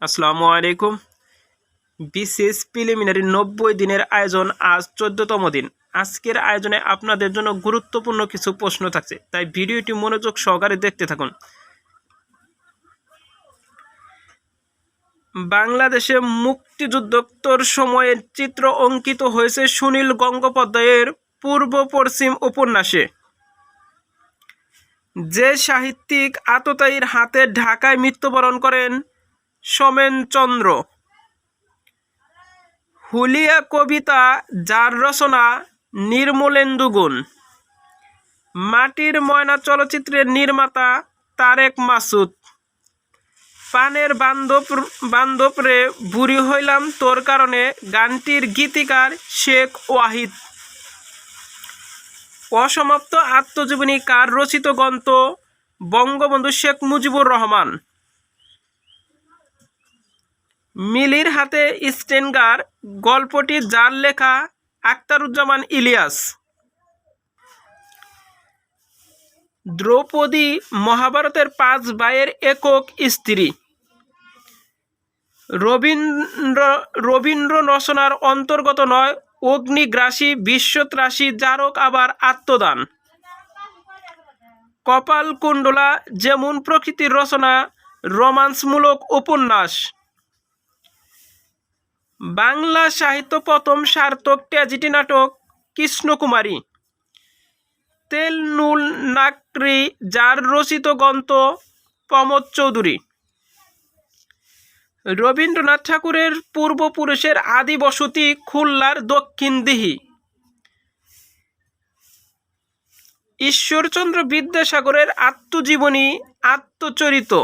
আসসালামু আলাইকুম। বিশেষ প্রিলিমিনারি 90 দিনের আয়োজন আজ 14তম দিন। আজকের আয়োজনে আপনাদের জন্য গুরুত্বপূর্ণ কিছু প্রশ্ন থাকছে, তাই ভিডিওটি মনোযোগ সহকারে দেখতে থাকুন। বাংলাদেশে মুক্তিযুদ্ধোত্তর সময়ের চিত্র অঙ্কিত হয়েছে সুনীল গঙ্গোপাধ্যায়ের পূর্ব পশ্চিম উপন্যাসে। যে সাহিত্যিক আততায়ীর হাতে ঢাকায় মৃত্যুবরণ করেন সোমেনচন্দ্র। হুলিয়া কবিতা যার রচনা নির্মলেন্দু গুণ। মাটির ময়না চলচ্চিত্রের নির্মাতা তারেক মাসুদ। পানের বান্ধব রে বুড়ি হইলাম তোর কারণে গানটির গীতিকার শেখ ওয়াহিদ। অসমাপ্ত আত্মজীবনী কার রচিত গ্রন্থ? বঙ্গবন্ধু শেখ মুজিবুর রহমান। মিলির হাতে স্টেনগার গল্পটি যার লেখা? আখতারুজ্জামান ইলিয়াস। দ্রৌপদী মহাভারতের 5 ভাইয়ের একক স্ত্রী। রবীন্দ্র রচনার অন্তর্গত নয় অগ্নিগ্রাসী বিশ্বত্রাসী জারক আবার আত্মদান। কপালকুণ্ডলা যেমন প্রকৃতির রচনা রোমান্সমূলক উপন্যাস। বাংলা সাহিত্য প্রথম সার্থক ট্র্যাজেডি নাটক কৃষ্ণকুমারী। তেল নুল নাকড়ি যার রচিত গ্রন্থ? প্রমোদ চৌধুরী। রবীন্দ্রনাথ ঠাকুরের পূর্বপুরুষের আদি বসতি খুলনার দক্ষিণদিঘি। ঈশ্বরচন্দ্র বিদ্যাসাগরের আত্মজীবনী আত্মচরিত।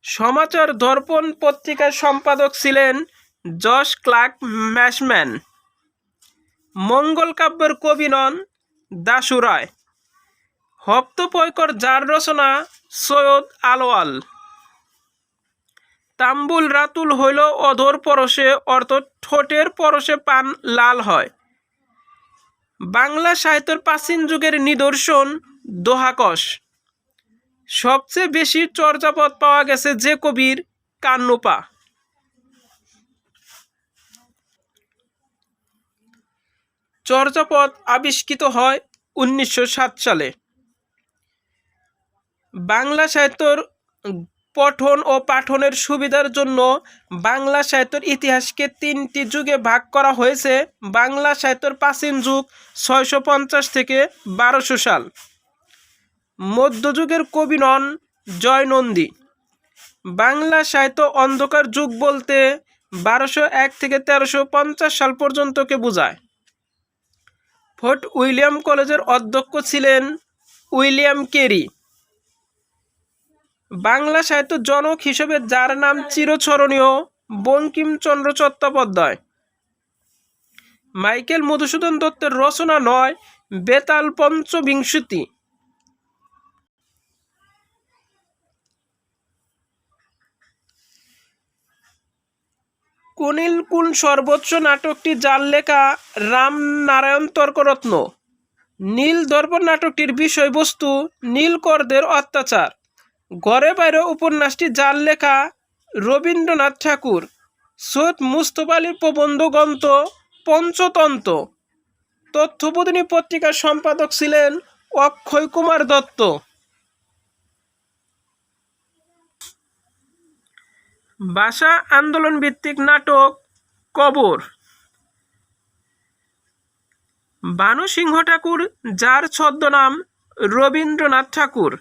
সমাচার দর্পণ পত্রিকার সম্পাদক ছিলেন জর্জ ক্লার্ক ম্যাসম্যান। মঙ্গল কাব্যের কবি নন দাশু রায়। হপ্তপৈকর যার রচনা? সৈয়দ আলওয়াল। তাম্বুল রাতুল হইল অধর পরশে, অর্থ ঠোঁটের পরশে পান লাল হয়। বাংলা সাহিত্যের প্রাচীন যুগের নিদর্শন দোহাকস। সবচেয়ে বেশি চর্যাপদ পাওয়া গেছে যে কবির? কান্নুপা। চর্যাপদ আবিষ্কৃত হয় 1907 সালে। বাংলা সাহিত্যের পঠন ও পাঠনের সুবিধার জন্য বাংলা সাহিত্যের ইতিহাসকে 3টি যুগে ভাগ করা হয়েছে। বাংলা সাহিত্যের প্রাচীন যুগ 650 থেকে 1200 সাল। মধ্যযুগের কবি নন জয়নন্দী। বাংলা সাহিত্য অন্ধকার যুগ বলতে 1201 থেকে 1350 সাল পর্যন্তকে বোঝায়। ফোর্ট উইলিয়াম কলেজের অধ্যক্ষ ছিলেন উইলিয়াম কেরি। বাংলা সাহিত্য জনক হিসেবে যার নাম চিরস্মরণীয়? বঙ্কিমচন্দ্র চট্টোপাধ্যায়। মাইকেল মধুসূদন দত্তের রচনা নয় বেতাল পঞ্চবিংশতি। কুনিল সর্বোচ্চ নাটকটি যার লেখা? রামনারায়ণ তর্করত্ন। নীল দর্পণ নাটকটির বিষয়বস্তু নীলকরদের অত্যাচার। ঘরে বাইরে উপন্যাসটি যার লেখা? রবীন্দ্রনাথ ঠাকুর। সৈয়দ মুস্তফা আলীর প্রবন্ধ গ্রন্থ পঞ্চতন্ত্র। তথ্যবোধিনী পত্রিকার সম্পাদক ছিলেন অক্ষয় কুমার দত্ত। ভাষা আন্দোলন ভিত্তিক নাটক কবর। ভানু সিংহ ঠাকুর যার ছদ্মনাম রবীন্দ্রনাথ ঠাকুর।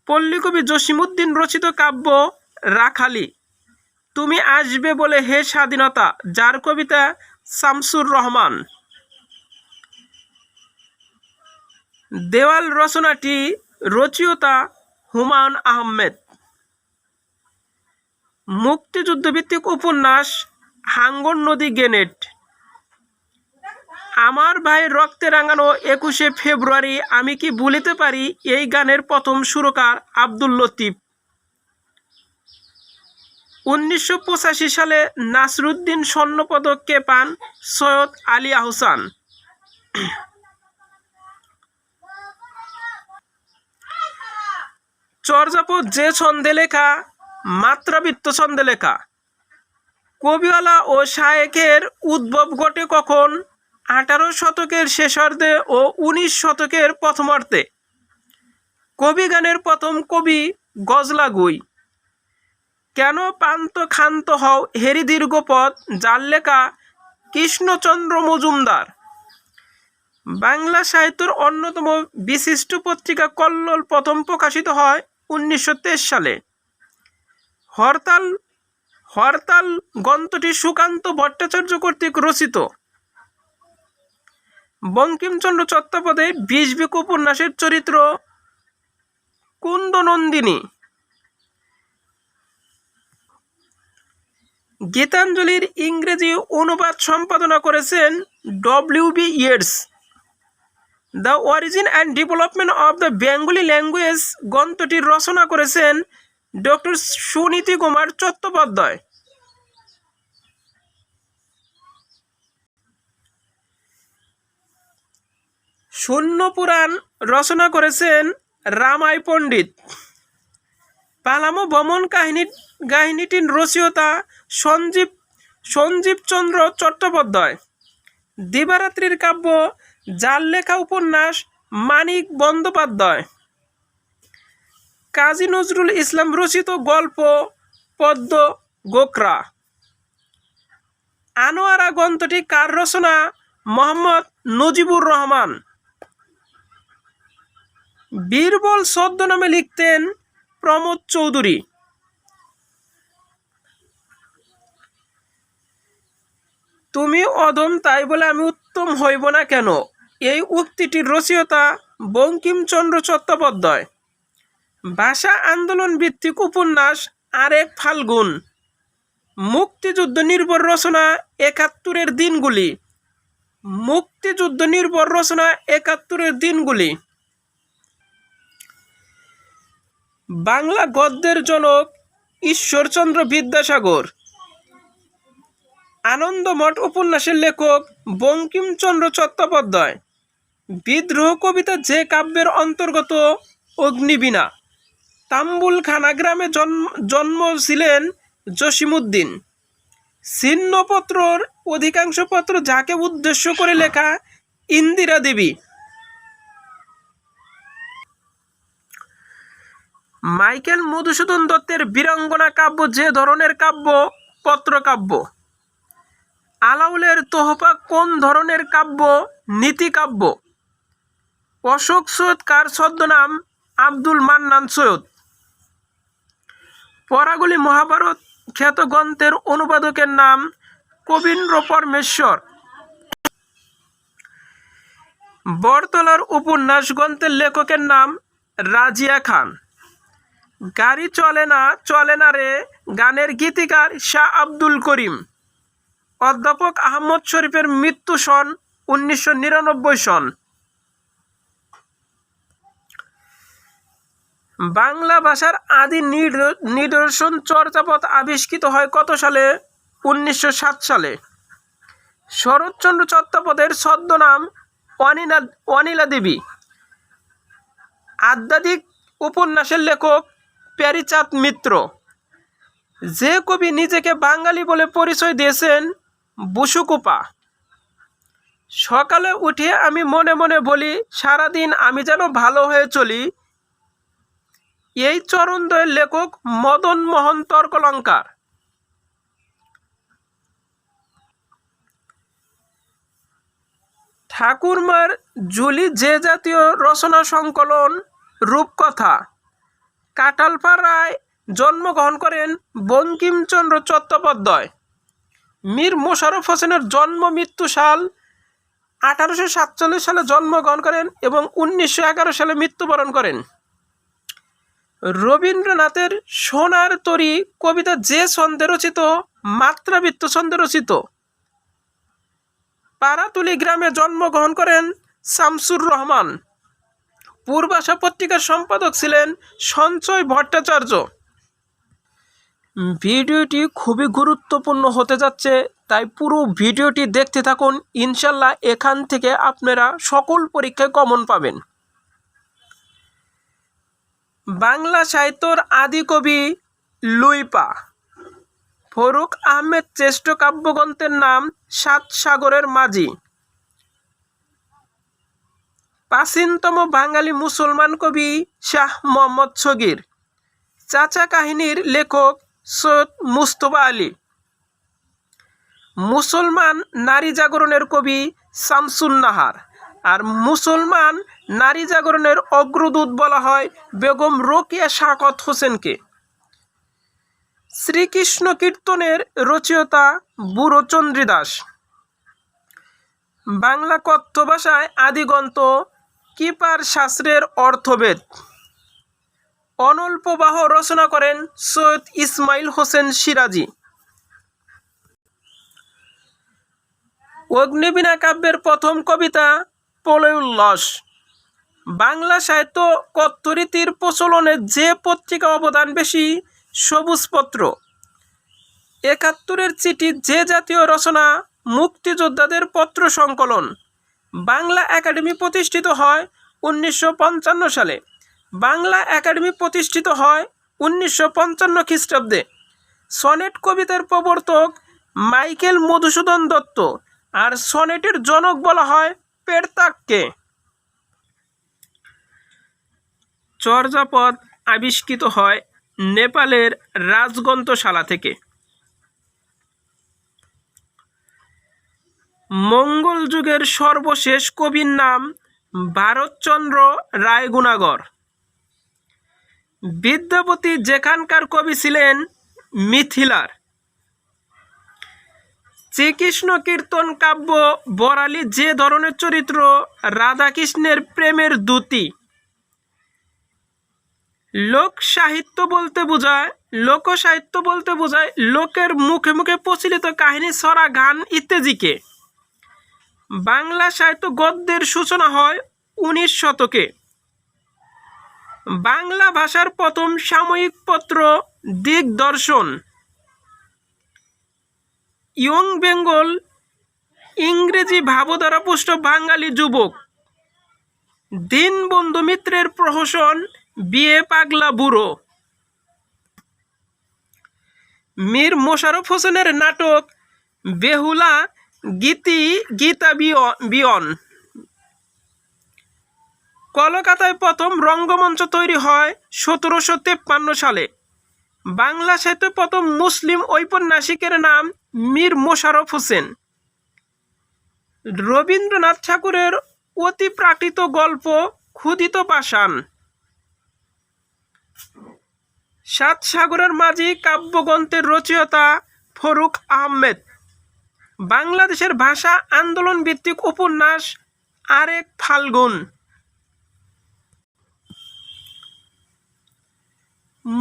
পল্লীকবি জসিমউদ্দিন রচিত কাব্য রাখালি। তুমি আসবে বলে হে স্বাধীনতা যার কবিতা শামসুর রহমান। দেওয়াল রচনাটি রচয়িতা হুমায়ুন আহমেদ। মুক্তিযুদ্ধভিত্তিক উপন্যাস হাঙ্গর নদী গ্রেনেড। আমার ভাই রক্তে রাঙানো 21শে ফেব্রুয়ারি আমি কি ভুলিতে পারি এই গানের প্রথম সুরকার আব্দুল লতিফ। 1985 সালে নাসিরুদ্দিন স্বর্ণপদক কে পান? সৈয়দ আলী আহসান। চর্যাপদ যে ছন্দে লেখা, মাত্রাবৃত্ত ছন্দে লেখা। কবিওয়ালা ও শায়েখের উদ্ভব ঘটে কখন? 18 শতকের শেষার্ধে ও 19 শতকের প্রথমার্ধে। কবিগানের প্রথম কবি গজলাগুই। কেন পান্ত ক্ষান্ত হও হেরি দীর্ঘপথ, যার লেখা কৃষ্ণচন্দ্র মজুমদার। বাংলা সাহিত্যের অন্যতম বিশিষ্ট পত্রিকা কল্লোল প্রথম প্রকাশিত হয় 1923 সালে। হরতাল হরতাল গ্রন্থটি সুকান্ত ভট্টাচার্য কর্তৃক রচিত। বঙ্কিমচন্দ্র চট্টোপাধ্যায়ের 20 বিঘ উপন্যাসের চরিত্র কুন্দনন্দিনী। গীতাঞ্জলির ইংরেজি অনুবাদ সম্পাদনা করেছেন W B. Yeats. The origin and development of the Bengali language গ্রন্থটি রচনা করেছেন ডক্টর সুনীতি কুমার চট্টোপাধ্যায়। শূন্য পুরাণ রচনা করেছেন রামাই পণ্ডিত। পালামো ভ্রমণ কাহিনীটির রচয়িতা সঞ্জীবচন্দ্র চট্টোপাধ্যায়। দিবারাত্রির কাব্য, যার লেখা উপন্যাস মানিক বন্দ্যোপাধ্যায়। কাজী নজরুল ইসলাম রচিত গল্প পদ্ম গোখরা। আনোয়ারা গ্রন্থটি কার রচনা? মোহাম্মদ নজিবুর রহমান। বীরবল ছদ্মনামে লিখতেন প্রমোদ চৌধুরী। তুমি অধম, তাই বলে আমি উত্তম হইব না কেন, এই উক্তিটির রচয়িতা বঙ্কিমচন্দ্র চট্টোপাধ্যায়। ভাষা আন্দোলন ভিত্তিক উপন্যাস আরেক ফাল্গুন। মুক্তিযুদ্ধ নির্ভর রচনা 71-এর দিনগুলি। মুক্তিযুদ্ধ নির্ভর রচনা 71-এর দিনগুলি। বাংলা গদ্যের জনক ঈশ্বরচন্দ্র বিদ্যাসাগর। আনন্দমঠ উপন্যাসের লেখক বঙ্কিমচন্দ্র চট্টোপাধ্যায়। বিদ্রোহ কবিতা যে কাব্যের অন্তর্গত অগ্নিবীণা। তাম্বুলখানা গ্রামে জন্ম ছিলেন জসিমউদ্দিন। ছিন্নপত্রর অধিকাংশ পত্র যাকে উদ্দেশ্য করে লেখা? ইন্দিরা দেবী। মাইকেল মধুসূদন দত্তের বীরাঙ্গনা কাব্য যে ধরনের কাব্য? পত্রকাব্য। আলাউলের তোহফা কোন ধরনের কাব্য? নীতিকাব্য। অশোক সৈয়দ কার ছদ্মনাম? আব্দুল মান্নান সৈয়দ। পরাগুলি মহাভারত খ্যাত গ্রন্থের অনুবাদকের নাম কবীন্দ্র পরমেশ্বর। বরতলার উপন্যাস গ্রন্থের লেখকের নাম রাজিয়া খান। গাড়ি চলে না রে গানের গীতিকার শাহ আব্দুল করিম। অধ্যাপক আহমদ শরীফের মৃত্যু সন 1999 সন। বাংলা ভাষার আদি নিদর্শন চর্যাপদ আবিষ্কৃত হয় কত সালে? 1907 সালে। শরৎচন্দ্র চট্টোপাধ্যায়ের ছদ্মনাম অনিলা দেবী। আধ্যাত্মিক উপন্যাসের লেখক প্যারীচাঁদ মিত্র। যে কবি নিজেকে বাঙালি বলে পরিচয় দিয়েছেন? বসুকোপা। সকালে উঠে আমি মনে মনে বলি, সারাদিন আমি যেন ভালো হয়ে চলি, এই চরণদ্বয়ের লেখক মদন মোহন তর্কলঙ্কার। ঠাকুরমার ঝুলি যে জাতীয় রচনা সংকলন? রূপকথা। কাঁঠালপাড়ায় জন্মগ্রহণ করেন বঙ্কিমচন্দ্র চট্টোপাধ্যায়। মীর মোশাররফ হোসেনের জন্ম মৃত্যু সাল 1847 সালে জন্মগ্রহণ করেন এবং 1911 সালে মৃত্যুবরণ করেন। রবীন্দ্রনাথের সোনার তরী কবিতা যে ছন্দে রচিত? মাত্রাবৃত্ত ছন্দে রচিত। পাড়াতুলি গ্রামে জন্মগ্রহণ করেন শামসুর রহমান। পূর্বাশা পত্রিকার সম্পাদক ছিলেন সঞ্জয় ভট্টাচার্য। ভিডিওটি খুবই গুরুত্বপূর্ণ হতে যাচ্ছে, তাই পুরো ভিডিওটি দেখতে থাকুন। ইনশাল্লাহ এখান থেকে আপনারা সকল পরীক্ষায় কমন পাবেন। বাংলা সাহিত্যর আদি কবি লুইপা। ফরুক আহমেদ শ্রেষ্ঠ কাব্যগ্রন্থের নাম সাত সাগরের মাঝি। প্রাচীনতম বাঙালি মুসলমান কবি শাহ মোহাম্মদ সগীর। চাচা কাহিনীর লেখক সৈয়দ মুস্তফা আলী। মুসলমান নারী জাগরণের কবি শামসুন নাহার। আর মুসলমান নারী জাগরণের অগ্রদূত বলা হয় বেগম রোকেয়া শাকত হোসেনকে। শ্রীকৃষ্ণ কীর্তনের রচয়িতা বুড়ো চন্দ্রীদাস। বাংলা কথ্য ভাষায় আদিগ্রন্থ কিপার শাস্ত্রের অর্থবেদ। অনল প্রবাহ রচনা করেন সৈয়দ ইসমাইল হোসেন সিরাজি। অগ্নিবীণা কাব্যের প্রথম কবিতা প্রলয়োল্লাস। বাংলা সাহিত্য কথ্যরীতির প্রচলনে যে পত্রিকা অবদান বেশি? সবুজপত্র। ৭১-এর চিঠি যে জাতীয় রচনা? মুক্তিযোদ্ধাদের পত্র সংকলন। বাংলা একাডেমি প্রতিষ্ঠিত হয় ১৯৫৫ সালে। বাংলা একাডেমি প্রতিষ্ঠিত হয় ১৯৫৫ খ্রিস্টাব্দে। সনেট কবিতার প্রবর্তক মাইকেল মধুসূদন দত্ত। আর সনেটের জনক বলা হয় পেট্রার্ককে। চর্যাপদ আবিষ্কৃত হয় নেপালের রাজগ্রন্থশালা থেকে। মঙ্গল যুগের সর্বশেষ কবির নাম ভারতচন্দ্র রায় গুণাগর। বিদ্যাপতি যেখানকার কবি ছিলেন? মিথিলার। শ্রীকৃষ্ণ কীর্তন কাব্য বরালি যে ধরনের চরিত্র? রাধাকৃষ্ণের প্রেমের দ্যুতি। লোকসাহিত্য বলতে বোঝায় লোকের মুখে মুখে প্রচলিত কাহিনী, ছড়া, গান ইত্যাদিকে। বাংলা সাহিত্য গদ্যের সূচনা হয় ১৯ শতকে। বাংলা ভাষার প্রথম সাময়িক পত্র দিগদর্শন। ইয়ং বেঙ্গল ইংরেজি ভাবধারা পুষ্ট বাঙালি যুবক। দীনবন্ধু মিত্রের প্রহসন বিয়ে পাগলা বুড়ো। মীর মোশাররফ হোসেনের নাটক বেহুলা গীতা বিয়ন। কলকাতায় প্রথম রঙ্গমঞ্চ তৈরি হয় ১৭৫৩ সালে। বাংলা সাহিত্যে প্রথম মুসলিম ঔপন্যাসিকের নাম মীর মোশাররফ হোসেন। রবীন্দ্রনাথ ঠাকুরের অতি প্রাকৃত গল্প ক্ষুধিত পাষাণ। সাত সাগরের মাঝি কাব্যগ্রন্থের রচয়িতা ফরুক আহমেদ। বাংলাদেশের ভাষা আন্দোলন ভিত্তিক উপন্যাস আরেক ফাল্গুন।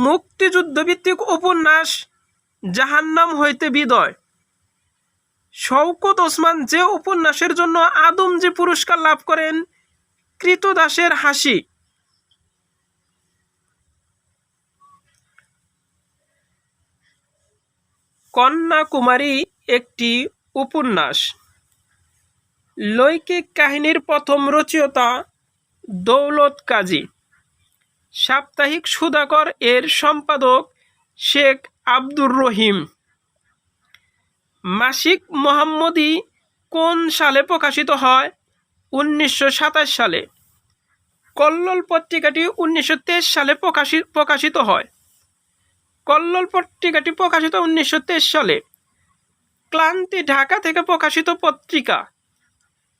মুক্তিযুদ্ধ ভিত্তিক উপন্যাস জাহান্নাম হইতে বিদায়। শওকত ওসমান যে উপন্যাসের জন্য আদমজী পুরস্কার লাভ করেন? কৃতদাসের হাসি। কন্যাকুমারী একটি উপন্যাস। লৈকিক কাহিনীর প্রথম রচয়িতা দৌলত কাজী। সাপ্তাহিক সুধাকর এর সম্পাদক শেখ আব্দুর রহিম। মাসিক মোহাম্মদী কোন সালে প্রকাশিত হয়? ১৯২৭ সালে। কল্লোল পত্রিকাটি ১৯২৩ সালে প্রকাশিত হয়। কল্লোল পত্রিকাটি প্রকাশিত ১৯২৩ সালে। ক্লান্তি ঢাকা থেকে প্রকাশিত পত্রিকা।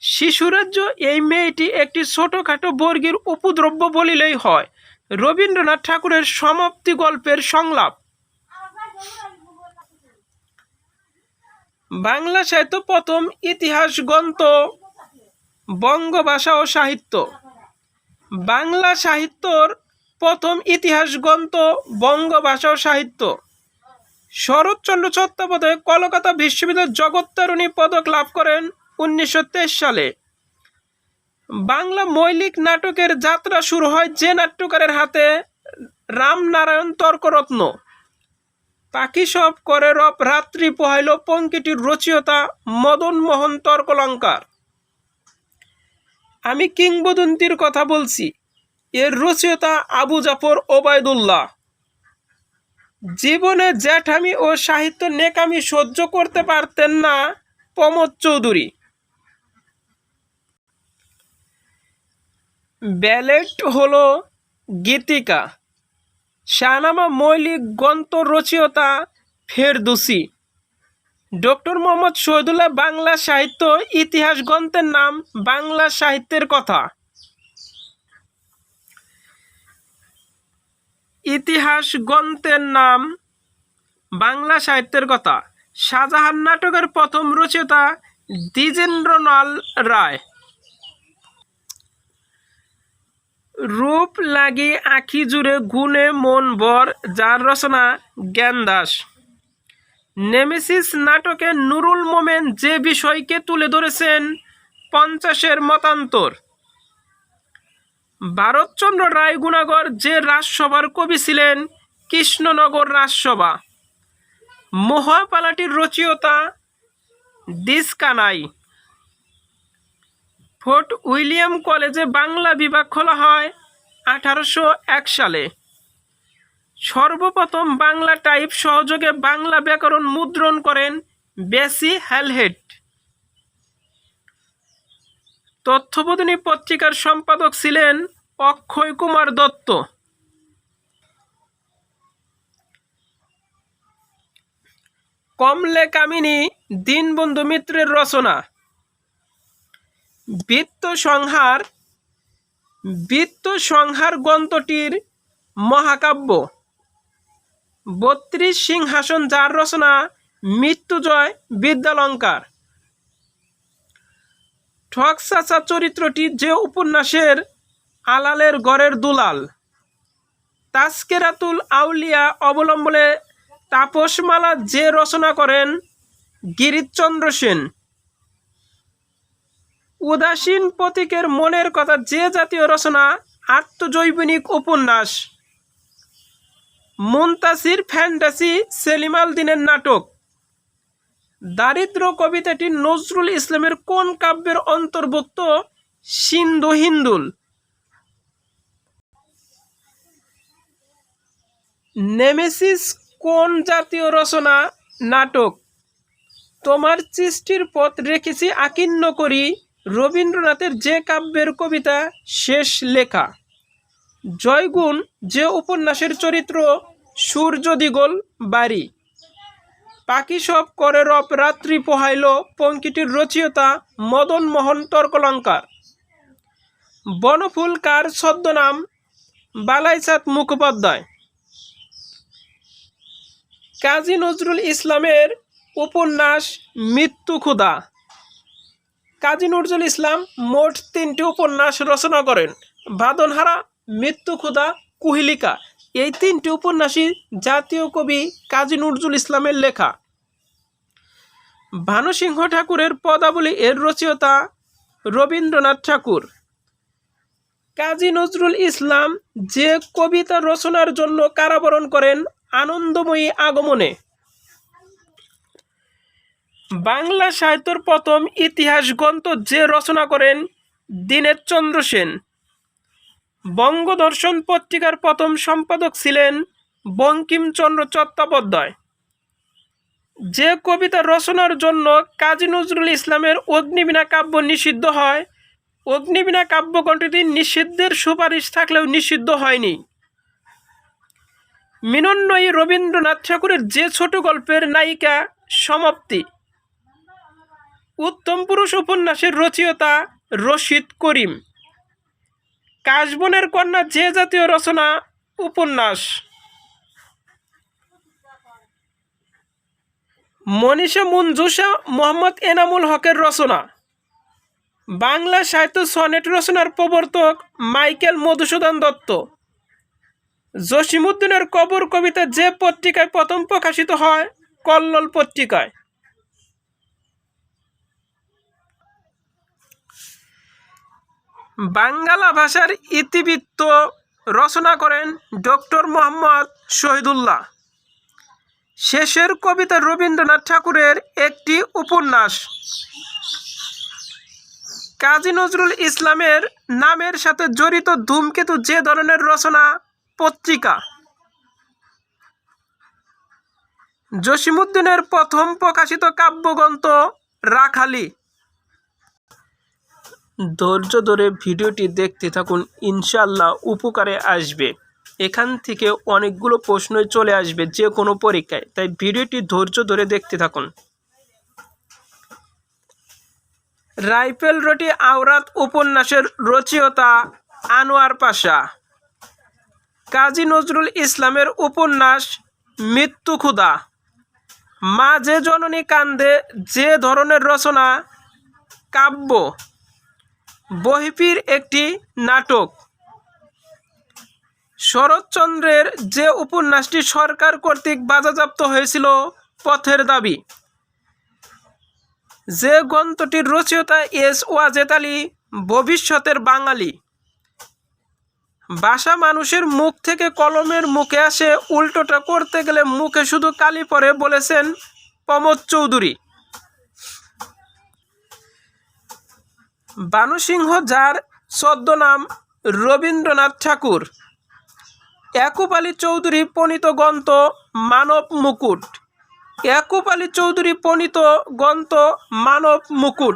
শিশুরাজ্য এই মেয়েটি একটি ছোটখাটো বর্গীর উপদ্রব্য বলিলেই হয়। রবীন্দ্রনাথ ঠাকুরের সমাপ্তি গল্পের সংলাপ। বাংলা সাহিত্য প্রথম ইতিহাস গ্রন্থ বঙ্গভাষা ও সাহিত্য। বাংলা সাহিত্যর প্রথম ইতিহাস গ্রন্থ বঙ্গভাষা ও সাহিত্য। শরৎচন্দ্র চট্টোপাধ্যায় কলকাতা বিশ্ববিদ্যালয়ের জগত্তারিণী পদক লাভ করেন ১৯২৩ সালে। বাংলা মৌলিক নাটকের যাত্রা শুরু হয় যে নাট্যকারের হাতে? রামনারায়ণ তর্করত্ন। পাখি সব করে রব রাত্রি পোহাইল পঙ্ক্তিটির রচয়িতা মদন মোহন তর্কলঙ্কার। আমি কিংবদন্তির কথা বলছি। এর রচয়িতা আবু জাফর ওবায়দুল্লাহ। জীবনে জ্যাঠামি ও সাহিত্য নেকামি সহ্য করতে পারতেন না প্রমোদ চৌধুরী। ব্যালেট হলো গীতিকা। শাহনামা মৌলিক গ্রন্থ রচয়িতা ফেরদৌসী। ডক্টর মোহাম্মদ শহীদুল্লাহ বাংলা সাহিত্য ইতিহাস গ্রন্থের নাম বাংলা সাহিত্যের কথা। ইতিহাস গ্রন্থের নাম বাংলা সাহিত্যের কথা। শাহজাহান নাটকের প্রথম রচয়িতা দ্বিজেন্দ্রলাল রায়। রূপ লাগি আঁখি জুড়ে গুণে মন বর, যার রচনা জ্ঞান দাস। নেমেসিস নাটকে নুরুল মোমেন যে বিষয়কে তুলে ধরেছেন 50-এর মতান্তর। ভারতচন্দ্র রায় গুণাগর যে রাজসভার কবি ছিলেন কৃষ্ণনগর রাজসভা। মহাপালাটির রচয়িতা দিসকানাই। ফোর্ট উইলিয়াম কলেজে বাংলা বিভাগ খোলা হয় 1801 সালে। সর্বপ্রথম বাংলা টাইপ সহযোগে বাংলা ব্যাকরণ মুদ্রণ করেন বেসি হ্যালহেড। তথ্যবোধিনী পত্রিকার সম্পাদক ছিলেন অক্ষয় কুমার দত্ত। কমলে কামিনী দীনবন্ধু মিত্রের রচনা। বৃত্তসংহার গ্রন্থটির মহাকাব্য। 32 সিংহাসন, যার রচনা মৃত্যুজয় বিদ্যালঙ্কার। ঠকচাচা চরিত্রটি যে উপন্যাসের আলালের ঘরের দুলাল। তাজকেরাতুল আউলিয়া অবলম্বনে তাপসমালা যে রচনা করেন গিরিশচন্দ্র সেন। উদাসীন প্রতীকের মনের কথা যে জাতীয় রচনা আত্মজৈবনিক উপন্যাস। মুনতাসির ফ্যান্টাসি সেলিম আল দীনের নাটক। দারিদ্র কবিতাটি নজরুল ইসলামের কোন কাব্যের অন্তর্ভুক্ত? সিন্ধু হিন্দুল। নেমেসিস কোন জাতীয় রচনা? নাটক। তোমার সৃষ্টির পথ রেখেছি আকীর্ণ করি রবীন্দ্রনাথের যে কাব্যের কবিতা শেষ লেখা। জয়গুণ যে উপন্যাসের চরিত্র সূর্য দিগল বাড়ি। পাখি সব করে রব রাত্রি পোহাইল পঙ্ক্তিটির রচয়িতা মদন মোহন তর্কলঙ্কার। বনফুল কার ছদ্মনাম? বালাইচাঁদ মুখোপাধ্যায়। কাজী নজরুল ইসলামের উপন্যাস মৃত্যু ক্ষুধা। কাজী নজরুল ইসলাম মোট 3টি উপন্যাস রচনা করেন। বাঁধনহারা, মৃত্যু ক্ষুধা, কুহিলিকা। এই 3টি উপন্যাসই জাতীয় কবি কাজী নজরুল ইসলামের লেখা। ভানুসিংহ ঠাকুরের পদাবলী এর রচয়িতা রবীন্দ্রনাথ ঠাকুর। কাজী নজরুল ইসলাম যে কবিতা রচনার জন্য কারাবরণ করেন আনন্দময়ী আগমনে। বাংলা সাহিত্যের প্রথম ইতিহাস গ্রন্থ যে রচনা করেন দীনেশচন্দ্র সেন। বঙ্গদর্শন পত্রিকার প্রথম সম্পাদক ছিলেন বঙ্কিমচন্দ্র চট্টোপাধ্যায়। যে কবিতা রচনার জন্য কাজী নজরুল ইসলামের অগ্নিবীণা কাব্য নিষিদ্ধ হয়, অগ্নিবীণা কাব্যগ্রন্থটি নিষিদ্ধের সুপারিশ থাকলেও নিষিদ্ধ হয়নি। মিলনময়ী রবীন্দ্রনাথ ঠাকুরের যে ছোট গল্পের নায়িকা সমাপ্তি। উত্তম পুরুষ উপন্যাসের রচয়িতা রশিদ করিম। কাশবনের কন্যা যে জাতীয় রচনা? উপন্যাস। মনীষা মঞ্জুষা মোহাম্মদ এনামুল হকের রচনা। বাংলা সাহিত্য সনেট রচনার প্রবর্তক মাইকেল মধুসূদন দত্ত। জসিমউদ্দিনের কবর কবিতা যে পত্রিকায় প্রথম প্রকাশিত হয়? কল্লোল পত্রিকায়। বাংলা ভাষার ইতিবৃত্ত রচনা করেন ডক্টর মোহাম্মদ শহীদুল্লাহ। শেষের কবিতা রবীন্দ্রনাথ ঠাকুরের একটি উপন্যাস। কাজী নজরুল ইসলামের নামের সাথে জড়িত ধূমকেতু যে ধরনের রচনা পত্রিকা? জসিমউদ্দিনের প্রথম প্রকাশিত কাব্যগ্রন্থ রাখালি। ধৈর্য ধরে ভিডিওটি দেখতে থাকুন, ইনশাআল্লাহ উপকারে আসবে। এখান থেকে অনেকগুলো প্রশ্নই চলে আসবে যে কোনো পরীক্ষায়, তাই ভিডিওটি ধৈর্য ধরে দেখতে থাকুন। রাইফেল রটি আওরাত উপন্যাসের রচয়িতা আনোয়ার পাশা। কাজী নজরুল ইসলামের উপন্যাস মৃত্যু ক্ষুধা। মা যে জননী কান্দে যে ধরনের রচনা কাব্য। বহিফির একটি নাটক। শরৎচন্দ্রের যে উপন্যাসটি সরকার কর্তৃক বাজাপ্ত হয়েছিল পথের দাবি। যে গ্রন্থটির রচয়িতা এস ওয়াজেদ আলী ভবিষ্যতের বাঙালি। ভাষা মানুষের মুখ থেকে কলমের মুখে আসে, উল্টোটা করতে গেলে মুখে শুধু কালি পড়ে, বলেছেন প্রমোদ চৌধুরী। বানুসিংহ যার ছদ্মনাম রবীন্দ্রনাথ ঠাকুর। ইয়াকুব আলী চৌধুরী প্রণীত গ্রন্থ মানব মুকুট। ইয়াকুব আলী চৌধুরী প্রণীত গ্রন্থ মানব মুকুট।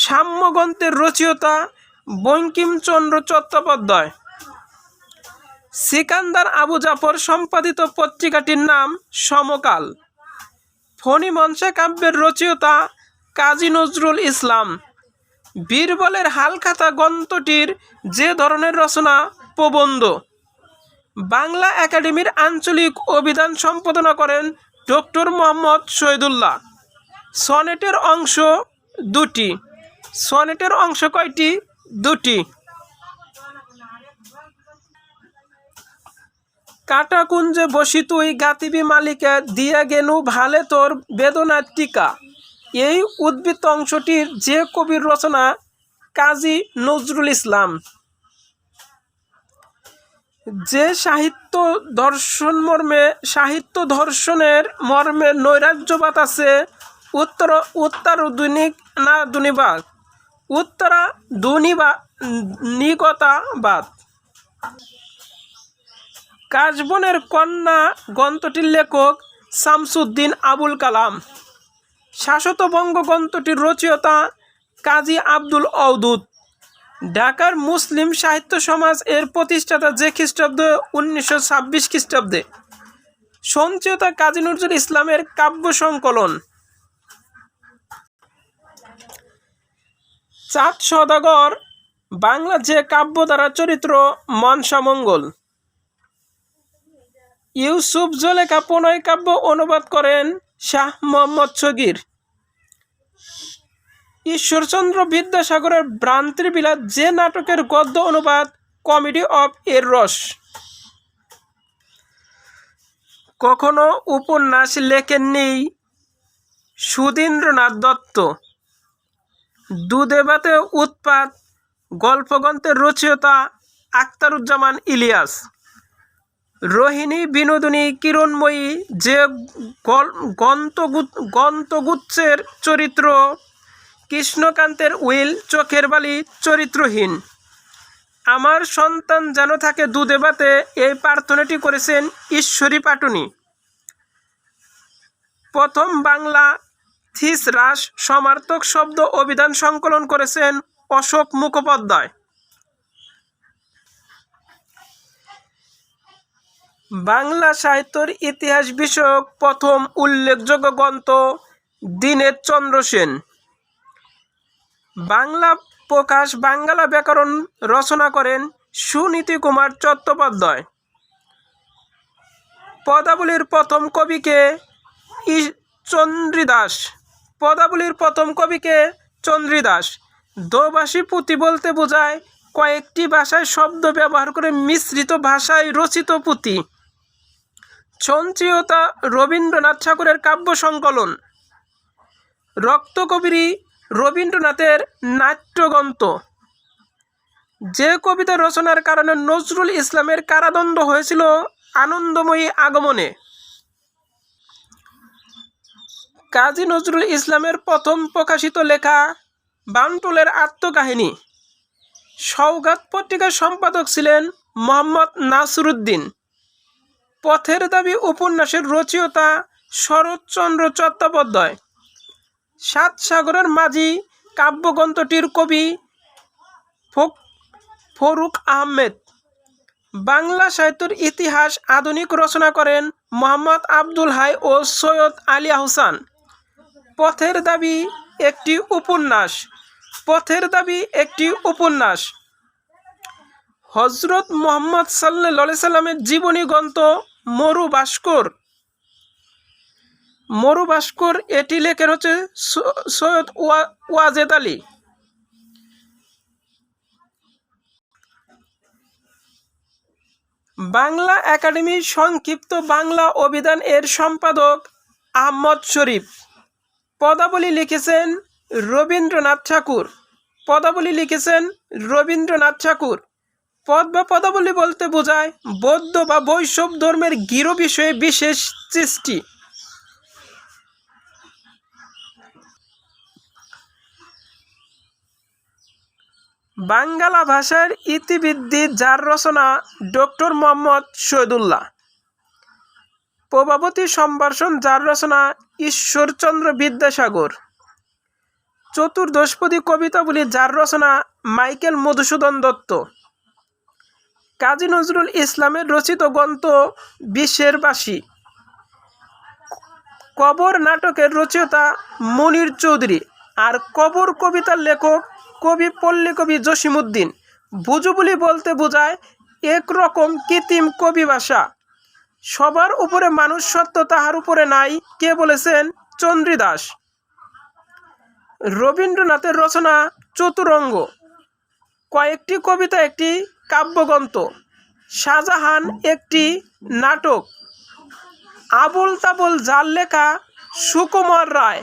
সাম্যগ্রন্থের রচয়িতা বঙ্কিমচন্দ্র চট্টোপাধ্যায়। সিকান্দার আবু জাফর সম্পাদিত পত্রিকাটির নাম সমকাল। ফণী মনসা কাব্যের রচয়িতা কাজী নজরুল ইসলাম। বীরবলের হালখাতা গ্রন্থটির যে ধরনের রচনা প্রবন্ধ। বাংলা একাডেমির আঞ্চলিক অভিধান সম্পাদনা করেন ডক্টর মোহাম্মদ শহীদুল্লাহ। সনেটের অংশ দুটি। সনেটের অংশ কয়টি? দুটি। কাটাকুঞ্জে বসি তুই গাতিবি মালিকে দিয়া গেনু ভালে তোর বেদনার টিকা। এই উদ্বৃত্ত অংশটির যে কবির রচনা কাজী নজরুল ইসলাম। যে সাহিত্য দর্শনের মর্মে নৈরাজ্যবাদ আছে, উত্তরাধুনিকতাবাদ। কাশবনের কন্যা গ্রন্থটির লেখক শামসুদ্দিন আবুল কালাম। শাশ্বতবঙ্গ গ্রন্থটির রচয়িতা কাজী আব্দুল অদুদ। ঢাকার মুসলিম সাহিত্য সমাজ এর প্রতিষ্ঠাতা যে খ্রিস্টাব্দ 1926 খ্রিস্টাব্দে। সঞ্চয়িতা কাজী নজরুল ইসলামের কাব্য সংকলন। চাঁদ সওদাগর বাংলা যে কাব্যধারা চরিত্র মনসামঙ্গল। ইউসুফ জলেখা প্রণয় কাব্য অনুবাদ করেন শাহ মোহাম্মদ সগীর। ঈশ্বরচন্দ্র বিদ্যাসাগরের ভ্রান্তির বিলাত যে নাটকের গদ্য অনুবাদ কমেডি অফ এররস। কখনো উপন্যাস লেখেননি সুধীন্দ্রনাথ দত্ত। দুধে ভাতে উৎপাত গল্পগ্রন্থের রচয়িতা আখতারুজ্জামান ইলিয়াস। রোহিণী বিনোদিনী কিরণময়ী যে গ্রন্থগুচ্ছের চরিত্র কৃষ্ণকান্তের উইল চোখের বালি চরিত্রহীন। আমার সন্তান যেন থাকে দুধে ভাতে, এই প্রার্থনাটি করেছেন ঈশ্বরী পাটুনি। প্রথম বাংলা থিসরাস সমার্থক শব্দ অভিধান সংকলন করেছেন অশোক মুখোপাধ্যায়। বাংলা সাহিত্যের ইতিহাস বিষয়ক প্রথম উল্লেখযোগ্য গ্রন্থ দীনেশ চন্দ্র সেন। বাংলা প্রকাশ বাঙ্গালা ব্যাকরণ রচনা করেন সুনীতি কুমার চট্টোপাধ্যায়। পদাবলীর প্রথম কবিকে চন্দ্রীদাস। দোভাষী পুঁথি বলতে বোঝায় কয়েকটি ভাষায় শব্দ ব্যবহার করে মিশ্রিত ভাষায় রচিত পুঁথি। সঞ্চয়িতা রবীন্দ্রনাথ ঠাকুরের কাব্য সংকলন। রক্তকবরী রবীন্দ্রনাথের নাট্যগ্রন্থ। যে কবিতা রচনার কারণে নজরুল ইসলামের কারাদণ্ড হয়েছিল আনন্দময়ী আগমনে। কাজী নজরুল ইসলামের প্রথম প্রকাশিত লেখা বানটুলের আত্মকাহিনী। সওগাত পত্রিকার সম্পাদক ছিলেন মোহাম্মদ নাসিরউদ্দিন। পথের দাবি উপন্যাসের রচয়িতা শরৎচন্দ্র চট্টোপাধ্যায়। সাত সাগরের মাঝি কাব্যগ্রন্থটির কবি ফরুক আহমেদ। বাংলা সাহিত্যের ইতিহাস আধুনিক রচনা করেন মোহাম্মদ আব্দুল হাই ও সৈয়দ আলী আহসান। পথের দাবি একটি উপন্যাস। পথের দাবি একটি উপন্যাস। হজরত মুহাম্মদ সাল্লাল্লাহু আলাইহি সাল্লামের জীবনী গ্রন্থ মরুভাস্কর এটি লেখেন হচ্ছে সৈয়দ ওয়াজেদ আলী। বাংলা একাডেমি সংক্ষিপ্ত বাংলা অভিধান এর সম্পাদক আহমদ শরীফ। পদাবলী লিখেছেন রবীন্দ্রনাথ ঠাকুর। পদাবলী লিখেছেন রবীন্দ্রনাথ ঠাকুর। পদ বা পদাবলী বলতে বোঝায় বৌদ্ধ বা বৈষ্ণব ধর্মের গৃহ বিষয়ে বিশেষ সৃষ্টি। বাংলা ভাষার ইতিবৃদ্ধি যার রচনা ডক্টর মোহাম্মদ শহীদুল্লাহ। প্রভাবতী সম্ভাষণ যার রচনা ঈশ্বরচন্দ্র বিদ্যাসাগর। চতুর্দশপদী কবিতাবলী যার রচনা মাইকেল মধুসূদন দত্ত। কাজী নজরুল ইসলামের রচিত গ্রন্থ বিশ্বের বাসী। কবর নাটকের রচয়িতা মনির চৌধুরী। আর কবর কবিতার লেখক কবি পল্লী কবি জসিমউদ্দিন। ভুজুবুলি বলতে বোঝায় একরকম কৃত্রিম কবি ভাষা। সবার উপরে মানুষ সত্য, তাহার উপরে নাই, কে বলেছেন? চন্দ্রীদাস। রবীন্দ্রনাথের রচনা চতুরঙ্গ। কয়েকটি কবিতা একটি কাব্যগ্রন্থ। শাহজাহান একটি নাটক। আবুল তাবুল যার লেখা সুকুমার রায়।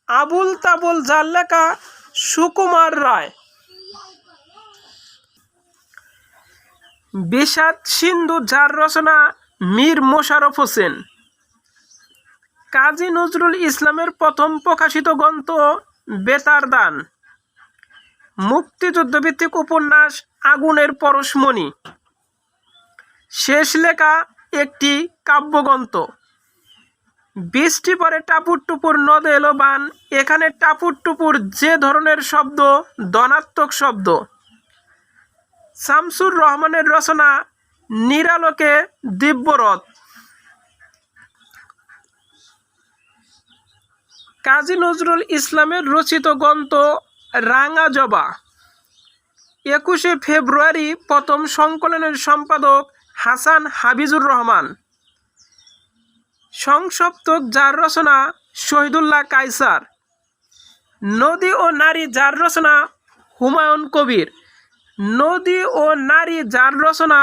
আবুল তাবুল যার লেখা সুকুমার রায়। বিষাদ সিন্ধু যার রচনা মীর মোশাররফ হোসেন। কাজী নজরুল ইসলামের প্রথম প্রকাশিত গ্রন্থ বেতার দান। মুক্তিযুদ্ধভিত্তিক উপন্যাস আগুনের পরশমণি। শেষ লেখা একটি কাব্যগ্রন্থ। বৃষ্টি পরে টাপুর টুপুর নদে এলো বান। এখানে টাপুর টুপুর যে ধরনের শব্দ, ধনাত্মক শব্দ। শামসুর রহমানের রচনা নিরালোকে দিব্যরথ। কাজী নজরুল ইসলামের রচিত গ্রন্থ রাঙা জবা। 21শে ফেব্রুয়ারি প্রথম সংকলনের সম্পাদক হাসান হাবিজুর রহমান। সংসপ্তক যার রচনা শহীদুল্লাহ কায়সার। নদী ও নারী যার রচনা হুমায়ুন কবির। নদী ও নারী যার রচনা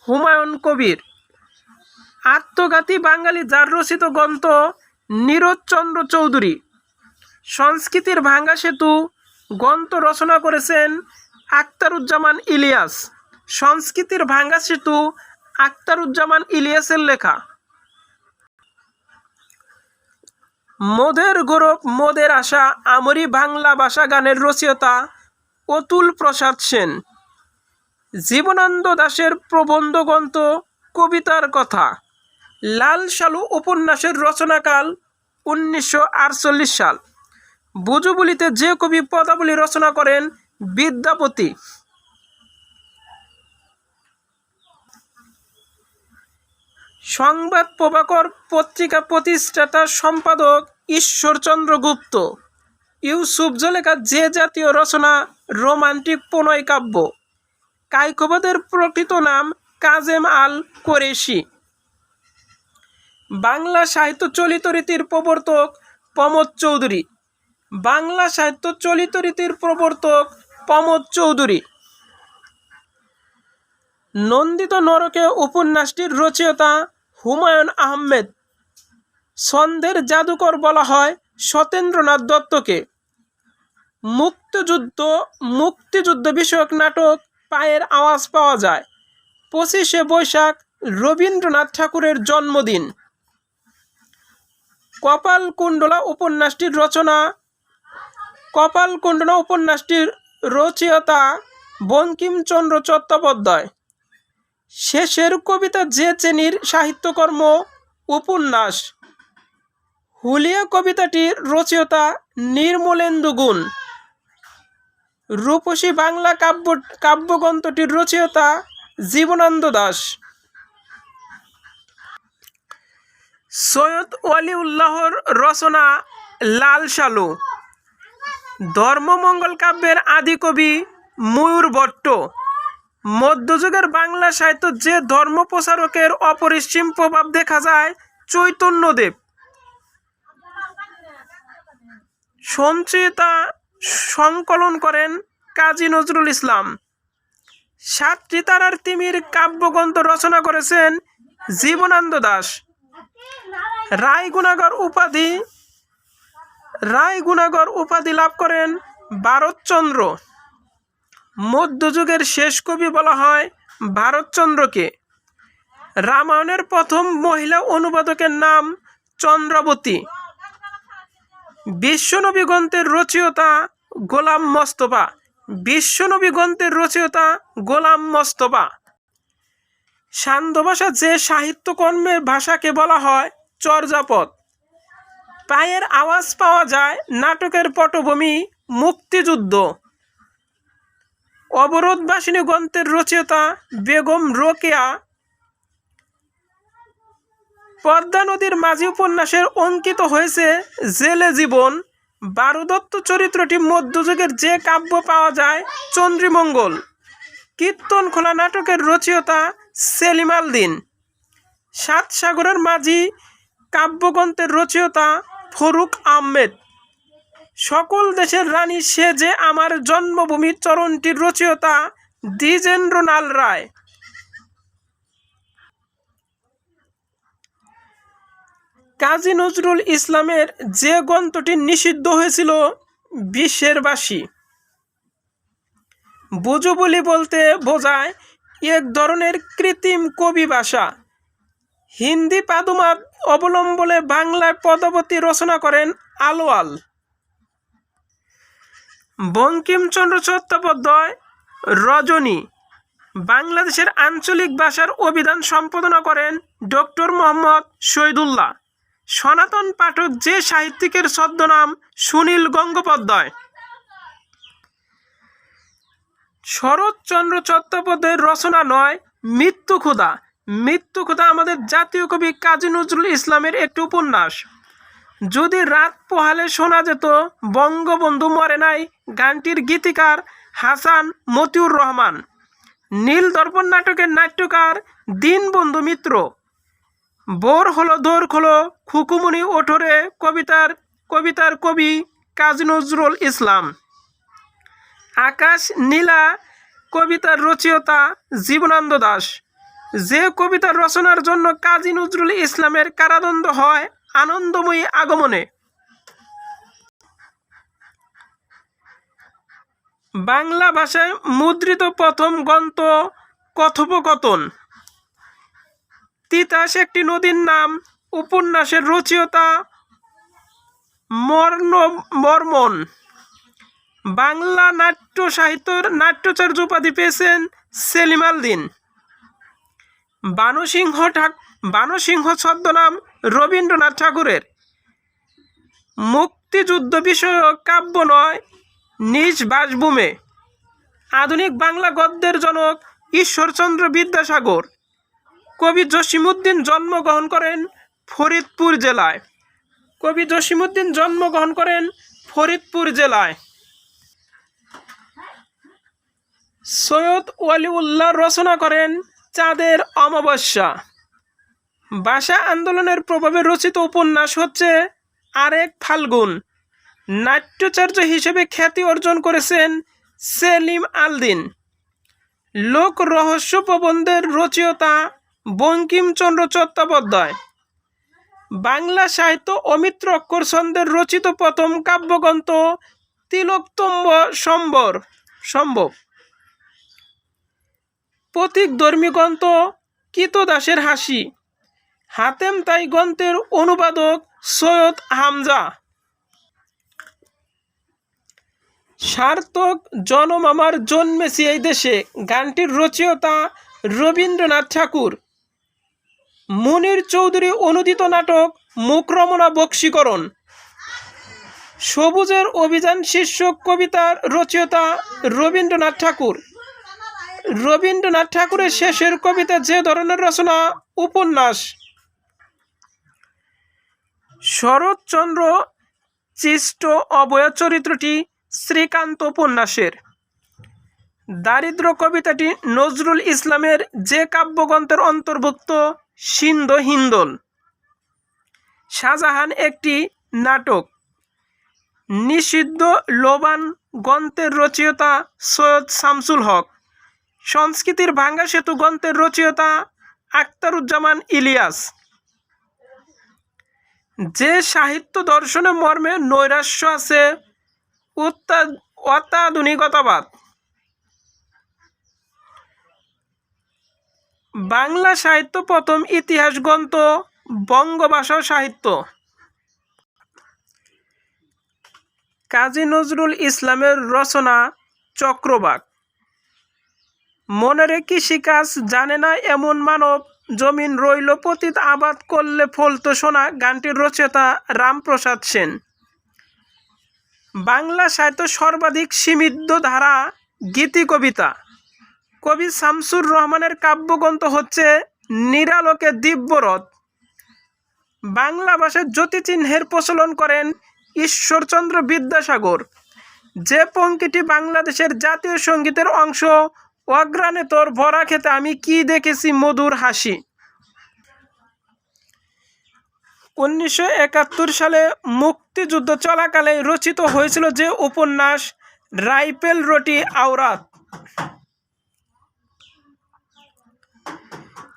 হুমায়ুন কবির। আত্মঘাতী বাঙালি যার রচিত গ্রন্থ নীরজচন্দ্র চৌধুরী। সংস্কৃতির ভাঙ্গা সেতু গ্রন্থ রচনা করেছেন আখতারুজ্জামান ইলিয়াস। সংস্কৃতির ভাঙ্গা সেতু আখতারুজ্জামান ইলিয়াসের লেখা। মোদের গৌরব মোদের আশা আমরি বাংলা ভাষা গানের রচয়িতা অতুল প্রসাদ সেন। জীবনানন্দ দাশের প্রবন্ধ গ্রন্থ কবিতার কথা। লাল সালু উপন্যাসের রচনাকাল 1948 সাল। ভুজুবুলিতে যে কবি পদাবলী রচনা করেন বিদ্যাপতি। সংবাদ প্রভাকর পত্রিকা প্রতিষ্ঠাতা সম্পাদক ঈশ্বরচন্দ্র গুপ্ত। ইউসুফজ লেখা যে জাতীয় রচনা রোমান্টিক প্রণয় কাব্য। কায়কোবাদের প্রকৃত নাম কাজেম আল কোরেশি। বাংলা সাহিত্য চলিত রীতির প্রবর্তক প্রমোদ চৌধুরী। বাংলা সাহিত্য চলিত রীতির প্রবর্তক প্রমোদ চৌধুরী। নন্দিত নরকে উপন্যাসটির রচয়িতা হুমায়ুন আহমেদ। ছন্দের জাদুকর বলা হয় সত্যেন্দ্রনাথ দত্তকে। মুক্তিযুদ্ধ বিষয়ক নাটক পায়ের আওয়াজ পাওয়া যায়। 25শে বৈশাখ রবীন্দ্রনাথ ঠাকুরের জন্মদিন। কপালকুণ্ডলা উপন্যাসটির রচনা কপালকুণ্ডলা উপন্যাসটির রচয়িতা বঙ্কিমচন্দ্র চট্টোপাধ্যায়। শেষের কবিতা যে শ্রেণীর সাহিত্যকর্ম উপন্যাস। হুলিয়া কবিতাটির রচয়িতা নির্মলেন্দু গুণ। রূপসী বাংলা কাব্যগ্রন্থটির রচয়িতা জীবনানন্দ দাশ। সৈয়দ ওয়ালিউল্লাহর রচনা লাল সালু। ধর্মমঙ্গল কাব্যের আদি কবি ময়ূর ভট্ট। মধ্যযুগের বাংলা সাহিত্য যে ধর্ম প্রচারকের অপরিসীম প্রভাব দেখা যায় চৈতন্যদেব। সঞ্চিতা সংকলন করেন কাজী নজরুল ইসলাম। সাতটি তারার তিমির কাব্যগ্রন্থ রচনা করেছেন জীবনানন্দ দাশ। রায়গুণাগর উপাধি লাভ করেন ভারতচন্দ্র। মধ্যযুগের শেষ কবি বলা হয় ভারতচন্দ্রকে। রামায়ণের প্রথম মহিলা অনুবাদকের নাম চন্দ্রাবতী। বিশ্বনবী গ্রন্থের রচয়িতা গোলাম মোস্তফা। সান্ধ্য ভাষা যে সাহিত্যকর্মের ভাষাকে বলা হয় চর্যাপদ। পায়ের আওয়াজ পাওয়া যায় নাটকের পটভূমি মুক্তিযুদ্ধ। অবরোধবাসিনী গ্রন্থের রচয়িতা বেগম রোকেয়া। পদ্মা নদীর মাঝি উপন্যাসের অঙ্কিত হয়েছে জেলে জীবন। বারুদত্ত চরিত্রটি মধ্যযুগের যে কাব্য পাওয়া যায় চন্দ্রীমঙ্গল। কীর্তনখোলা নাটকের রচয়িতা সেলিম আল দীন। সাত সাগরের মাঝি কাব্যগ্রন্থের রচয়িতা ফরুক আহমেদ। সকল দেশের রানী সে যে আমার জন্মভূমি চরণটির রচয়িতা দ্বিজেন্দ্রলাল রায়। কাজী নজরুল ইসলামের যে গ্রন্থটি নিষিদ্ধ হয়েছিল বিশ্বের বাসী। বুজুবুলি বলতে বোঝায় এক ধরনের কৃত্রিম কবি ভাষা। হিন্দি পাদুমাদ অবলম্বনে বাংলায় পদাবলী রচনা করেন আলোয়াল। বঙ্কিমচন্দ্র চট্টোপাধ্যায় রজনী। বাংলাদেশের আঞ্চলিক ভাষার অভিধান সম্পাদনা করেন ডক্টর মোহাম্মদ শহীদুল্লাহ। সনাতন পাঠক যে সাহিত্যিকের ছদ্মনাম সুনীল গঙ্গোপাধ্যায়। শরৎচন্দ্র চট্টোপাধ্যায়ের রচনা নয় মৃত্যুক্ষুধা। মৃত্যুক্ষুধা আমাদের জাতীয় কবি কাজী নজরুল ইসলামের একটি উপন্যাস। যদি রাত পোহালে শোনা যেত বঙ্গবন্ধু মরে নাই গানটির গীতিকার হাসান মতিউর রহমান। নীল দর্পণ নাটকের নাট্যকার দীনবন্ধু মিত্র। বোর হলো দোর খোলো খুকুমনি ওঠরে কবিতার কবি কাজী নজরুল ইসলাম। আকাশ নীলা কবিতার রচয়িতা জীবনানন্দ দাশ। যে কবিতার রচনার জন্য কাজী নজরুল ইসলামের কারাদণ্ড হয় আনন্দময়ী আগমনে। বাংলা ভাষায় মুদ্রিত প্রথম গ্রন্থ কথোপকথন। তিতাস একটি নদীর নাম উপন্যাসের রচয়িতা বর্মন। বাংলা নাট্য সাহিত্যের নাট্যাচার্য উপাধি পেয়েছেন সেলিম আল দীন। বানুসিংহ ছদ্মনাম রবীন্দ্রনাথ ঠাকুরের। মুক্তিযুদ্ধ বিষয়ক কাব্য নয় নিজ বাসভূমে। আধুনিক বাংলা গদ্যের জনক ঈশ্বরচন্দ্র বিদ্যাসাগর। কবি জসিমউদ্দিন জন্মগ্রহণ করেন ফরিদপুর জেলায়। সৈয়দ ওয়ালিউল্লাহ রচনা করেন চাঁদের অমাবস্যা। ভাষা আন্দোলনের প্রভাবে রচিত উপন্যাস হচ্ছে আরেক ফাল্গুন। নাট্যাচার্য হিসেবে খ্যাতি অর্জন করেছেন সেলিম আল দীন। লোক রহস্য প্রবন্ধের রচয়িতা বঙ্কিমচন্দ্র চট্টোপাধ্যায়। বাংলা সাহিত্য অমিত্র অক্ষর ছন্দের রচিত প্রথম কাব্যগ্রন্থ তিলোত্তম সম্ভব। প্রতীকধর্মী গ্রন্থ কৃতদাসের হাসি। হাতেম তাই গ্রন্থের অনুবাদক সৈয়দ হামজা। সার্থক জনম আমার জন্মেছি এই দেশে গানটির রচয়িতা রবীন্দ্রনাথ ঠাকুর। মুনির চৌধুরী অনুদিত নাটক মুখরমনা বক্সীকরণ। সবুজের অভিযান শীর্ষক কবিতার রচয়িতা রবীন্দ্রনাথ ঠাকুর। রবীন্দ্রনাথ ঠাকুরের শেষের কবিতা যে ধরনের রচনা? উপন্যাস। শরৎচন্দ্র চিষ্ট অভয়া চরিত্রটি শ্রীকান্ত উপন্যাসের। দারিদ্র কবিতাটি নজরুল ইসলামের যে কাব্যগ্রন্থের অন্তর্ভুক্ত? সিন্ধ হিন্দোল। শাহজাহান একটি নাটক। নিষিদ্ধ লোবান গ্রন্থের রচয়িতা সৈয়দ শামসুল হক। সংস্কৃতির ভাঙ্গা সেতু গ্রন্থের রচয়িতা আখতারুজ্জামান ইলিয়াস। যে সাহিত্য দর্শনে মর্মে নৈরাশ্য আছে? অত্যাধুনিকতাবাদ। বাংলা সাহিত্য প্রথম ইতিহাস গ্রন্থ বঙ্গভাষা সাহিত্য। কাজী নজরুল ইসলামের রচনা চক্রবাক। মনেরে কৃষিকাজ জানে না এমন মানব, জমিন রইল পতিত আবাদ করলে ফলতো সোনা গানটির রচয়িতা রামপ্রসাদ সেন। বাংলা সাহিত্য সর্বাধিক সীমিত ধারা গীতি কবিতা। কবি শামসুর রহমানের কাব্যগ্রন্থ হচ্ছে নিরালোকে দিব্যরথ। বাংলা ভাষায় জ্যোতিচিহ্নের প্রচলন করেন ঈশ্বরচন্দ্র বিদ্যাসাগর। যে পংক্তিটি বাংলাদেশের জাতীয় সঙ্গীতের অংশ? অগ্রাণে তোর ভরা খেতে আমি কি দেখেছি মধুর হাসি। 1971 সালে মুক্তিযুদ্ধ চলাকালে রচিত হয়েছিল যে উপন্যাস? রাইফেল রোটি আওরাত।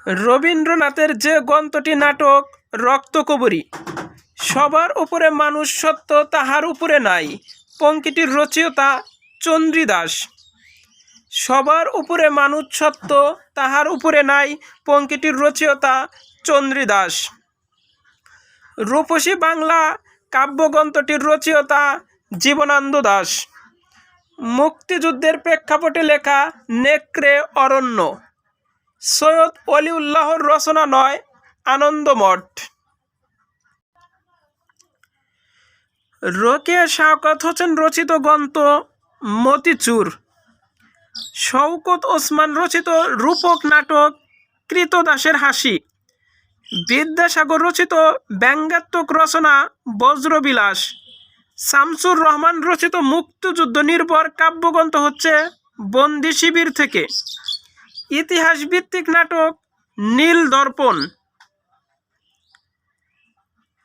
রবীন্দ্রনাথের যে গ্রন্থটি নাটক? রক্তকরবী। সবার উপরে মানুষ সত্য, তাহার উপরে নাই পংক্তিটির রচয়িতা চন্দ্রীদাস। সবার উপরে মানুষ সত্য, তাহার উপরে নাই পংক্তিটির রচয়িতা চন্দ্রীদাস। রূপসী বাংলা কাব্যগ্রন্থটির রচয়িতা জীবনানন্দ দাশ। মুক্তিযুদ্ধের প্রেক্ষাপটে লেখা নেকড়ে অরণ্য। সৈয়দ অলিউল্লাহর রচনা নয়, আনন্দমঠ। রোকেয়া শওকত হোসেন রচিত গ্রন্থ মতিচুর। শওকত ওসমান রচিত রূপক নাটক কৃতদাসের হাসি। বিদ্যাসাগর রচিত ব্যঙ্গাত্মক রচনা বজ্রবিলাস। শামসুর রহমান রচিত মুক্তিযুদ্ধ নির্ভর কাব্যগ্রন্থ হচ্ছে বন্দি শিবির থেকে। ইতিহাস ভিত্তিক নাটক নীল দর্পণ।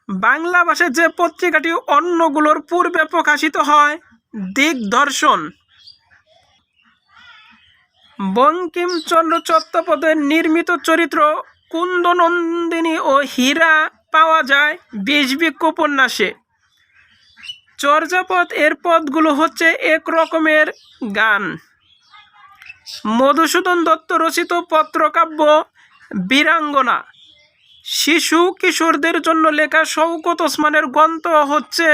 বাংলা ভাষায় যে পত্রিকাটি অন্যগুলোর পূর্বে প্রকাশিত হয়? দিগদর্শন। বঙ্কিমচন্দ্র চট্টোপাধ্যায়ের নির্মিত চরিত্র কুন্দনন্দিনী ও হীরা পাওয়া যায় বিষবৃক্ষ উপন্যাসে। চর্যাপদ এর পদগুলো হচ্ছে এক রকমের গান। মধুসূদন দত্ত রচিত পত্রকাব্য বীরাঙ্গনা। শিশু কিশোরদের জন্য লেখা শওকত ওসমানের গ্রন্থ হচ্ছে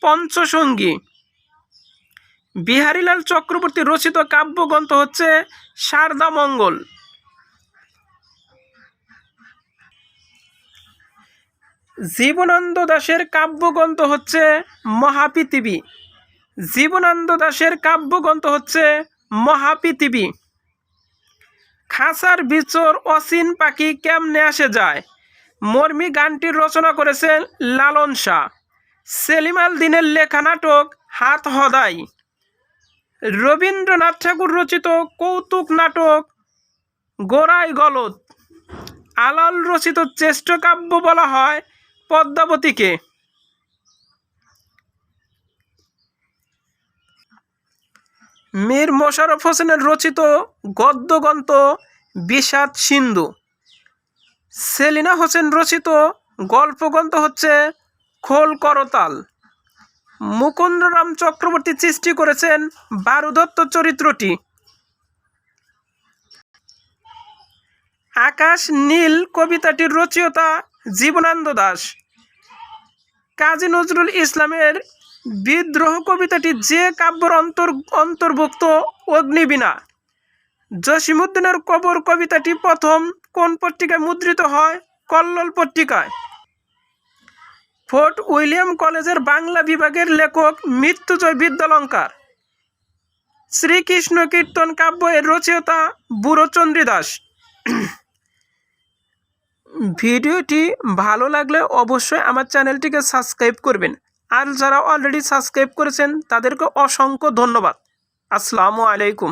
পঞ্চসঙ্গী। বিহারীলাল চক্রবর্তী রচিত কাব্যগ্রন্থ হচ্ছে শারদামঙ্গল। জীবনানন্দ দাশের কাব্যগ্রন্থ হচ্ছে মহাপৃথিবী। জীবনানন্দ দাশের কাব্যগ্রন্থ হচ্ছে মহাপৃথিবী। খাঁচার ভিতর অচিন পাখি কেমনে আসে যায় মর্মী গানটির রচনা করেছেন লালন শাহ। সেলিম আল দীনের লেখা নাটক হাত হদাই। রবীন্দ্রনাথ ঠাকুর রচিত কৌতুক নাটক গোড়ায় গলদ। আলাল রচিত শ্রেষ্ঠ কাব্য বলা হয় পদ্মাবতীকে। মীর মোশাররফ হোসেনের রচিত গদ্যগ্রন্থ বিষাদ সিন্ধু। সেলিনা হোসেন রচিত গল্পগ্রন্থ হচ্ছে খোল করতাল। মুকুন্দরাম চক্রবর্তী সৃষ্টি করেছেন বারুদত্ত চরিত্রটি। আকাশ নীল কবিতাটির রচয়িতা জীবনানন্দ দাশ। কাজী নজরুল ইসলামের বিদ্রোহ কবিতাটি যে কাব্যের অন্তর্ভুক্ত? অগ্নিবীণা। জসীমউদ্দীনের কবর কবিতাটি প্রথম কোন পত্রিকায় মুদ্রিত হয়? কল্লোল পত্রিকায়। ফোর্ট উইলিয়াম কলেজের বাংলা বিভাগের লেখক মৃত্যুঞ্জয় বিদ্যালঙ্কার। শ্রীকৃষ্ণ কীর্তন কাব্য এর রচয়িতা বুড়ো চন্দ্রীদাস। ভিডিওটি ভালো লাগলে অবশ্যই আমার চ্যানেলটিকে সাবস্ক্রাইব করবেন, আর যারা অলরেডি সাবস্ক্রাইব করেছেন তাদেরকে অসংখ্য ধন্যবাদ। আসসালামু আলাইকুম।